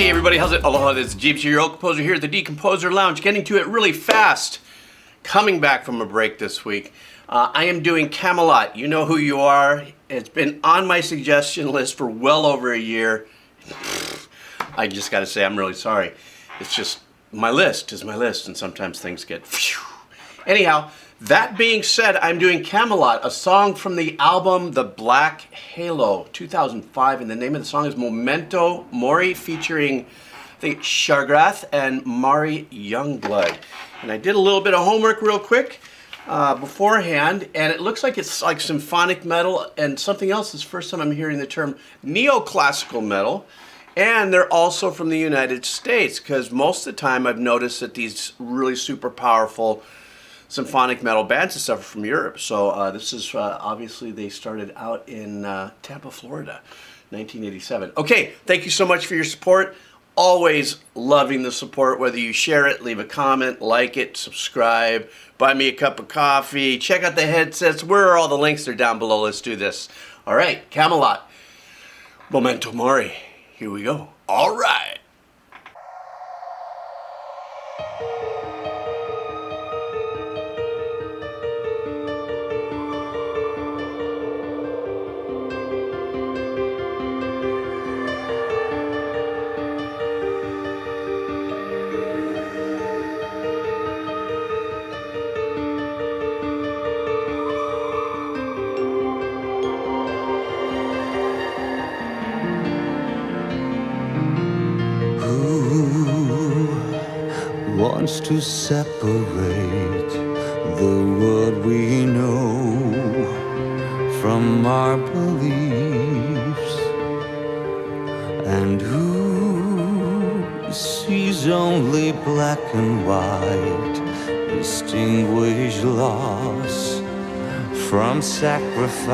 Hey everybody, how's it? Aloha, this is Geebz, your old composer here at the Decomposer Lounge, getting to it really fast. Coming back from a break this week. I am doing Kamelot. You know who you are. It's been on my suggestion list for well over a year. I just gotta say, I'm really sorry. It's just, my list is my list, and sometimes things get phew. Anyhow, that being said, I'm doing Kamelot, a song from the album The Black Halo, 2005, and the name of the song is Memento, Mori, featuring, I think, Shargrath and Mari Youngblood. And I did a little bit of homework real quick beforehand, and it looks like it's like symphonic metal and something else. This is the first time I'm hearing the term neoclassical metal. And they're also from the United States, because most of the time I've noticed that these really super powerful symphonic metal bands and stuff are from Europe. So this is obviously they started out in Tampa, Florida, 1987. Okay, thank you so much for your support. Always loving the support, whether you share it, leave a comment, like it, subscribe, buy me a cup of coffee, check out the headsets. Where are all the links? They're down below. Let's do this. All right, Kamelot, Memento Mori. Here we go. All right. Wants to separate the world we know from our beliefs, and who sees only black and white, distinguish loss from sacrifice.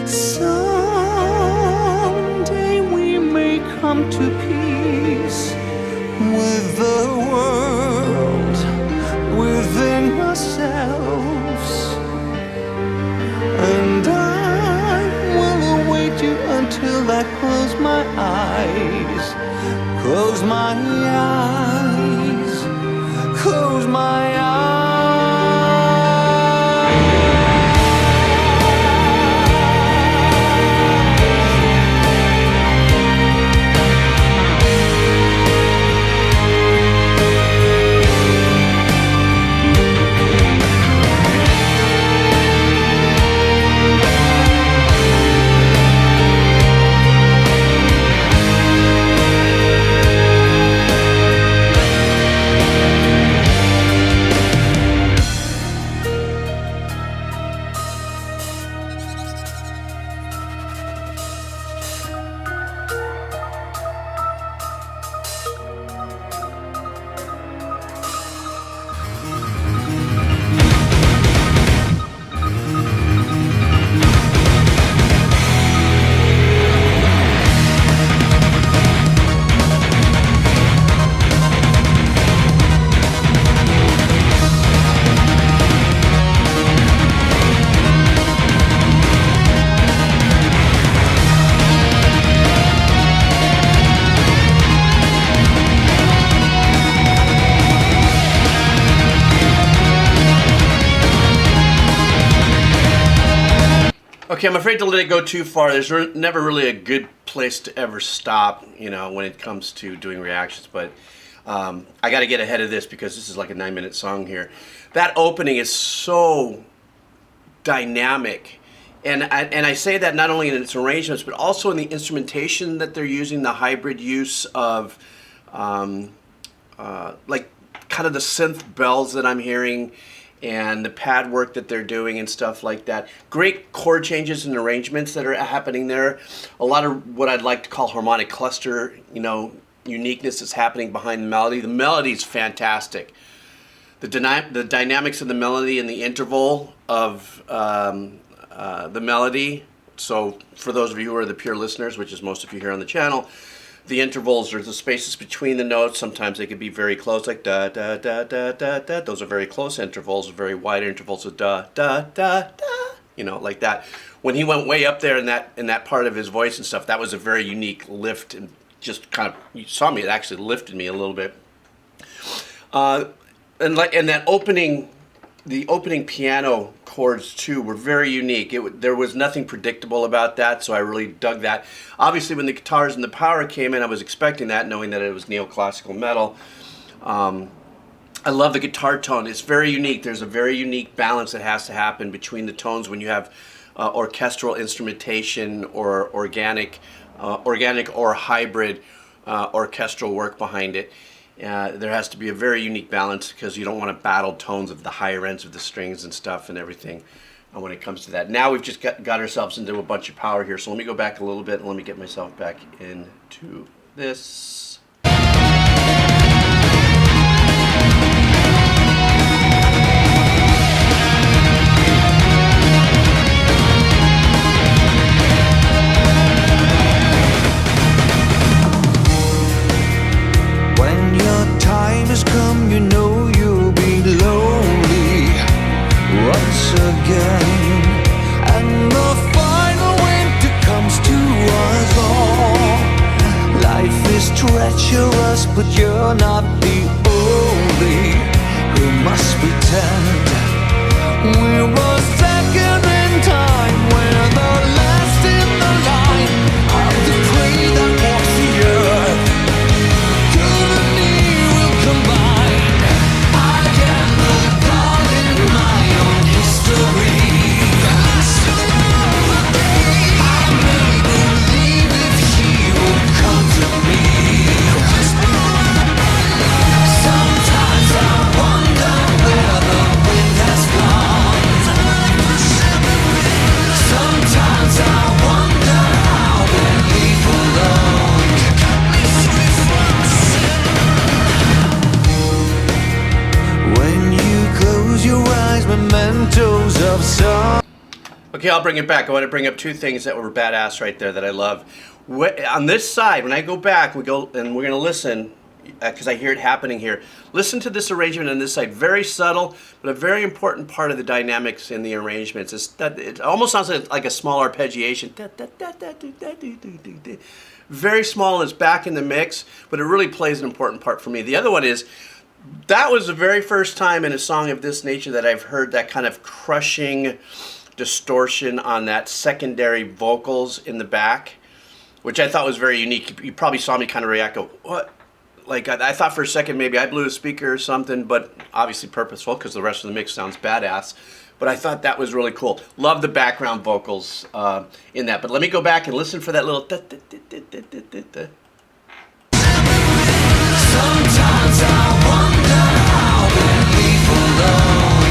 Someday we may come to peace with the world within ourselves, and I will await you until I close my eyes, close my eyes, close my eyes. Okay, I'm afraid to let it go too far. There's never really a good place to ever stop, you know, when it comes to doing reactions. But I got to get ahead of this because this is like a 9-minute song here. That opening is so dynamic. And I say that not only in its arrangements, but also in the instrumentation that they're using, the hybrid use of like kind of the synth bells that I'm hearing, and the pad work that they're doing and stuff like that. Great chord changes and arrangements that are happening there. A lot of what I'd like to call harmonic cluster, you know, uniqueness is happening behind the melody. The melody's fantastic. The dynamics of the melody and the interval of the melody. So for those of you who are the pure listeners, which is most of you here on the channel, the intervals or the spaces between the notes, sometimes they can be very close, like da da da da da da. Those are very close intervals. Very wide intervals of da da da da. you know, like that. When he went way up there in that part of his voice and stuff, that was a very unique lift, and just kind of, you saw me, it actually lifted me a little bit. And that opening, the opening piano chords too were very unique. There was nothing predictable about that, so I really dug that. Obviously, when the guitars and the power came in, I was expecting that, knowing that it was neoclassical metal. I love the guitar tone. It's very unique. There's a very unique balance that has to happen between the tones when you have orchestral instrumentation or organic or hybrid orchestral work behind it. There has to be a very unique balance, because you don't want to battle tones of the higher ends of the strings and stuff and everything when it comes to that. Now we've just got ourselves into a bunch of power here, so let me go back a little bit and let me get myself back into this. Time has come, you know you'll be lonely once again, and the final winter comes to us all. Life is treacherous, but you're not the only who must pretend. We're a second in time, we're the last in the line of the prey that walks the earth. Mementos of some. Okay, I'll bring it back. I want to bring up two things that were badass right there that I love. On this side, when I go back, we're going to listen, because I hear it happening here. Listen to this arrangement on this side. Very subtle, but a very important part of the dynamics in the arrangements is that it almost sounds like a small arpeggiation. Very small, is back in the mix, but it really plays an important part for me. The other one is, that was the very first time in a song of this nature that I've heard that kind of crushing distortion on that secondary vocals in the back, which I thought was very unique. You probably saw me kind of react, go, what? Like, I thought for a second maybe I blew a speaker or something, but obviously purposeful, because the rest of the mix sounds badass. But I thought that was really cool. Love the background vocals in that. But let me go back and listen for that little... Sometimes I wonder how we leave alone.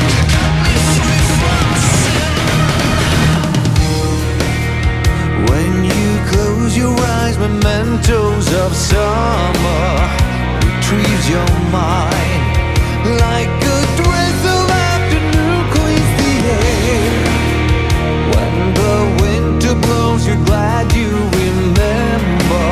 When you close your eyes, mementos of summer retrieves your mind. Like a drizzle afternoon cleans the air. When the winter blows, you're glad you remember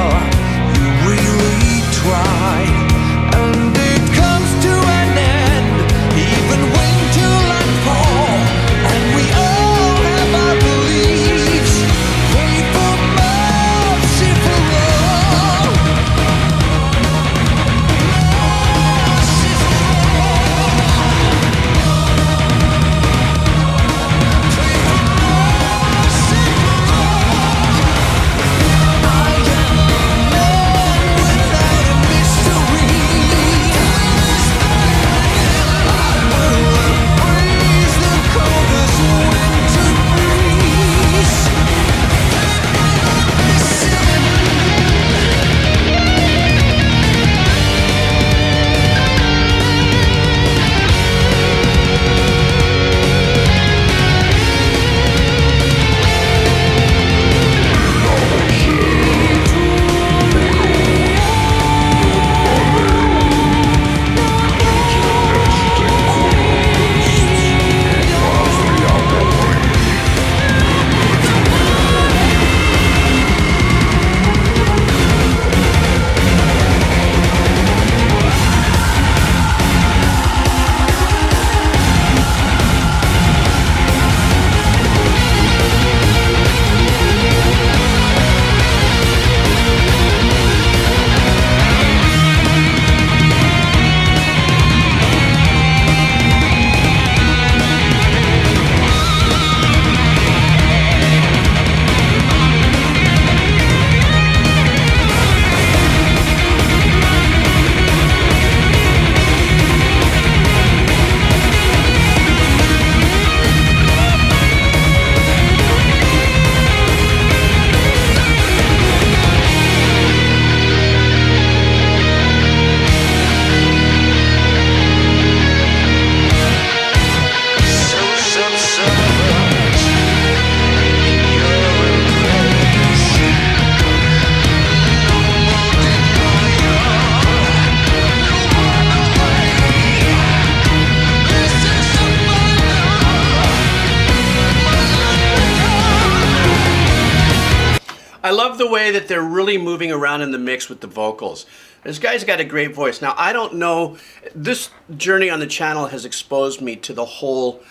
I love the way that they're really moving around in the mix with the vocals. This guy's got a great voice. Now, I don't know, this journey on the channel has exposed me to the whole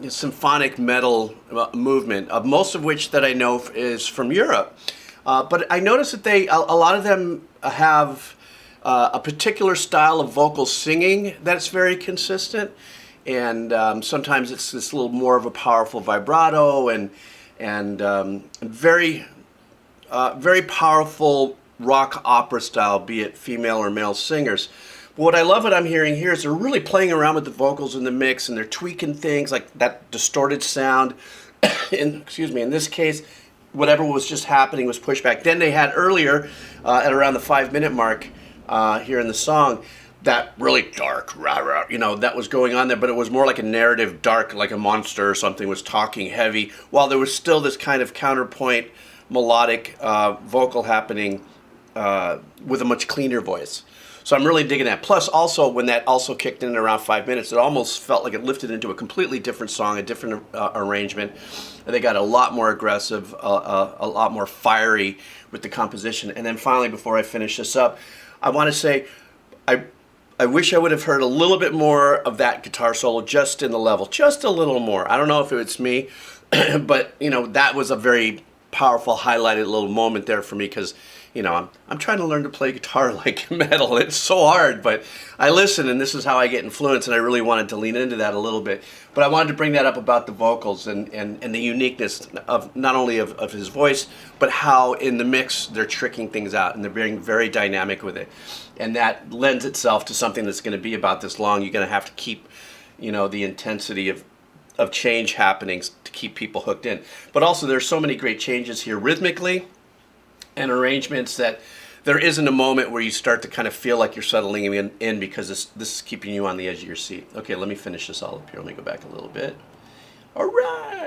symphonic metal movement, most of which that I know is from Europe. But I noticed that a lot of them have a particular style of vocal singing that's very consistent. And sometimes it's this little more of a powerful vibrato and very powerful rock opera style, be it female or male singers. But what I love what I'm hearing here is they're really playing around with the vocals in the mix, and they're tweaking things like that distorted sound. Excuse me, in this case, whatever was just happening was pushed back. Then they had earlier, at around the 5-minute mark here in the song, that really dark, that was going on there, but it was more like a narrative, dark, like a monster or something was talking heavy, while there was still this kind of counterpoint, melodic vocal happening with a much cleaner voice. So I'm really digging that. Plus, also, when that also kicked in around 5 minutes, it almost felt like it lifted into a completely different song, a different arrangement. They got a lot more aggressive, a lot more fiery with the composition. And then finally, before I finish this up, I want to say, I wish I would have heard a little bit more of that guitar solo just in the level, just a little more. I don't know if it's me, but that was a very powerful, highlighted little moment there for me because, I'm trying to learn to play guitar like metal. It's so hard, but I listen, and this is how I get influenced, and I really wanted to lean into that a little bit. But I wanted to bring that up about the vocals and the uniqueness of not only of his voice, but how in the mix they're tricking things out, and they're being very dynamic with it. And that lends itself to something that's going to be about this long. You're going to have to keep, the intensity of change happenings to keep people hooked in. But also there's so many great changes here rhythmically and arrangements that there isn't a moment where you start to kind of feel like you're settling in because this is keeping you on the edge of your seat. Okay, let me finish this all up here. Let me go back a little bit. All right.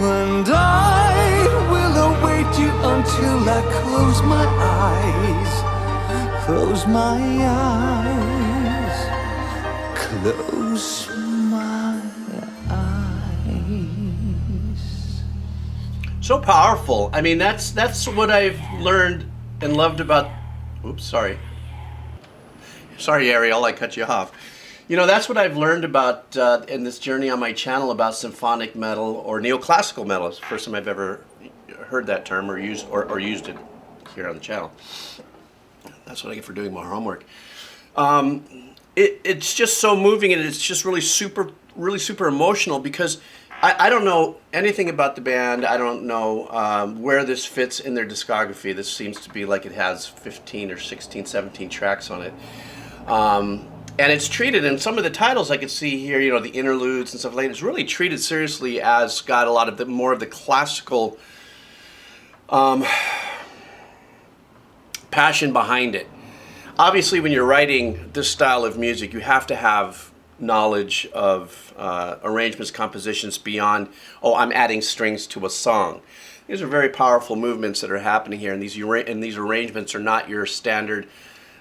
And I will await you until I close my eyes. Close my eyes. Close my eyes. So powerful. I mean, that's what I've learned and loved about. Oops, sorry. Sorry, Ariel, I cut you off. You know, that's what I've learned about in this journey on my channel about symphonic metal or neoclassical metal. It's the first time I've ever heard that term or used it here on the channel. That's what I get for doing my homework. It's just so moving, and it's just really super emotional because I don't know anything about the band. I don't know where this fits in their discography. This seems to be like it has 15 or 16, 17 tracks on it. And it's treated in some of the titles I could see here, you know, the interludes and stuff like that. It's really treated seriously as got a lot of the more of the classical passion behind it. Obviously, when you're writing this style of music, you have to have knowledge of arrangements, compositions beyond, oh, I'm adding strings to a song. These are very powerful movements that are happening here, and these arrangements are not your standard.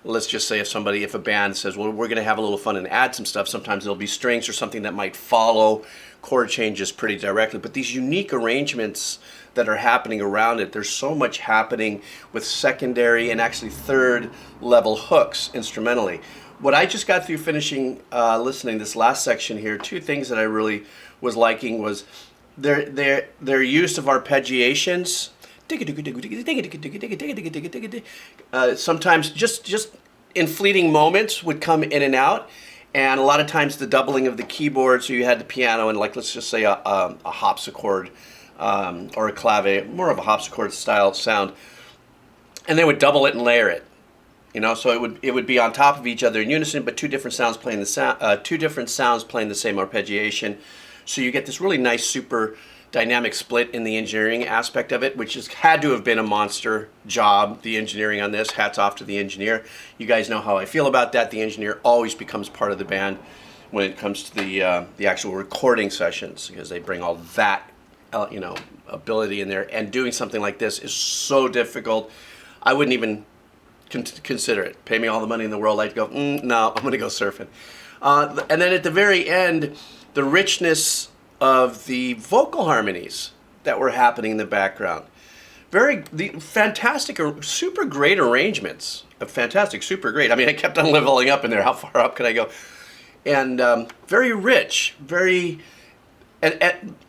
Let's just say if a band says, well, we're going to have a little fun and add some stuff, sometimes there'll be strings or something that might follow chord changes pretty directly. But these unique arrangements that are happening around it, there's so much happening with secondary and actually third level hooks instrumentally. What I just got through finishing listening this last section here, two things that I really was liking was their use of arpeggiations. Sometimes just in fleeting moments would come in and out, and a lot of times the doubling of the keyboard, so you had the piano and, like, let's just say a harpsichord or a clave, more of a harpsichord style sound, and they would double it and layer it, you know, so it would be on top of each other in unison, but two different sounds playing the same arpeggiation, so you get this really nice super dynamic split in the engineering aspect of it, which had to have been a monster job, the engineering on this. Hats off to the engineer. You guys know how I feel about that. The engineer always becomes part of the band when it comes to the actual recording sessions, because they bring all that you know, ability in there. And doing something like this is so difficult. I wouldn't even consider it. Pay me all the money in the world, I'd go, no, I'm going to go surfing. And then at the very end, the richness of the vocal harmonies that were happening in the background. Fantastic, super great arrangements. Fantastic, super great. I mean, I kept on leveling up in there. How far up could I go? And very rich, and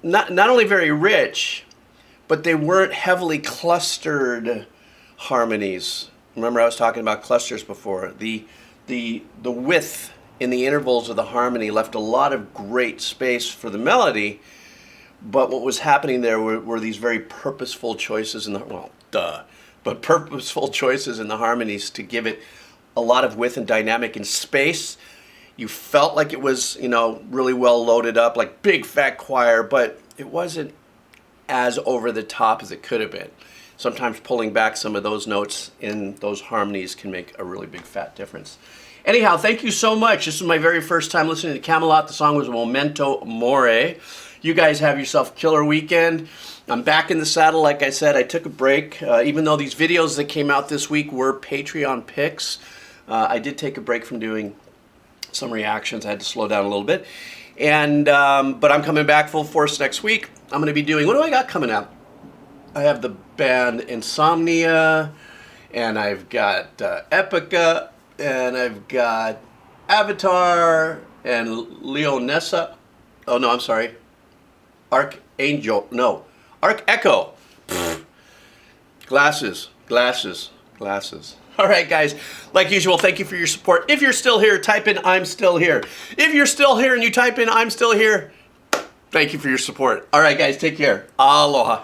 not only very rich, but they weren't heavily clustered harmonies. Remember, I was talking about clusters before. The width in the intervals of the harmony left a lot of great space for the melody, but what was happening there were these very purposeful choices in purposeful choices in the harmonies to give it a lot of width and dynamic and space. You felt like it was, you know, really well loaded up, like big fat choir, but it wasn't as over the top as it could have been. Sometimes pulling back some of those notes in those harmonies can make a really big fat difference. Anyhow, thank you so much. This is my very first time listening to Kamelot. The song was Memento, Mori. You guys have yourself a killer weekend. I'm back in the saddle. Like I said, I took a break. Even though these videos that came out this week were Patreon picks, I did take a break from doing some reactions. I had to slow down a little bit. And but I'm coming back full force next week. I'm going to be doing, what do I got coming out? I have the band Insomnia, and I've got Epica, and I've got Avatar and Leonessa. Oh no, I'm sorry. Archangel. No. Echo. Glasses. All right, guys. Like usual, thank you for your support. If you're still here, type in I'm still here. If you're still here and you type in I'm still here, thank you for your support. All right, guys, take care. Aloha.